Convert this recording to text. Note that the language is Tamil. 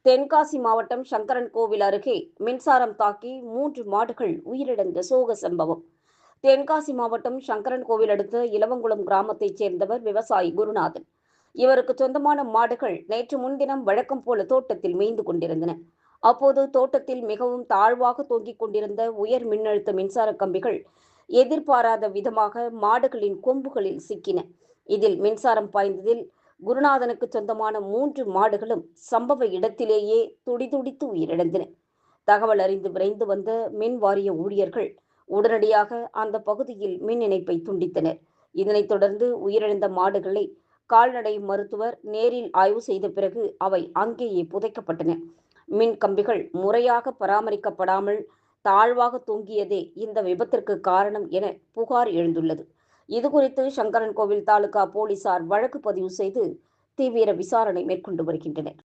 தென்காசி மாவட்டம் சங்கரன்கோவில் அருகே மின்சாரம் தாக்கி 3 மாடுகள் உயிரிழந்த சோக சம்பவம். தென்காசி மாவட்டம் சங்கரன்கோவில் அடுத்த இலவங்குளம் கிராமத்தைச் சேர்ந்தவர் விவசாயி குருநாதன். இவருக்கு சொந்தமான மாடுகள் நேற்று முன்தினம் வழக்கம் போல தோட்டத்தில் மேய்ந்து கொண்டிருந்தன. அப்போது தோட்டத்தில் மிகவும் தாழ்வாக தொங்கிக் கொண்டிருந்த உயர் மின்னழுத்த மின்சார கம்பிகள் எதிர்பாராத விதமாக மாடுகளின் கொம்புகளில் சிக்கின. இதில் மின்சாரம் பாய்ந்ததில் குருநாதனுக்கு சொந்தமான 3 மாடுகளும் சம்பவ இடத்திலேயே துடிதுடித்து உயிரிழந்தன. தகவல் அறிந்து விரைந்து வந்த மின் வாரிய ஊழியர்கள் உடனடியாக அந்த பகுதியில் மின் இணைப்பை துண்டித்தனர். இதனைத் தொடர்ந்து உயிரிழந்த மாடுகளை கால்நடை மருத்துவர் நேரில் ஆய்வு செய்த பிறகு அவை அங்கேயே புதைக்கப்பட்டன. மின் கம்பிகள் முறையாக பராமரிக்கப்படாமல் தாழ்வாக தொங்கியதே இந்த விபத்திற்கு காரணம் என புகார் எழுந்துள்ளது. இதுகுறித்து சங்கரன்கோவில் தாலுகா போலீசார் வழக்கு பதிவு செய்து தீவிர விசாரணை மேற்கொண்டு வருகின்றனர்.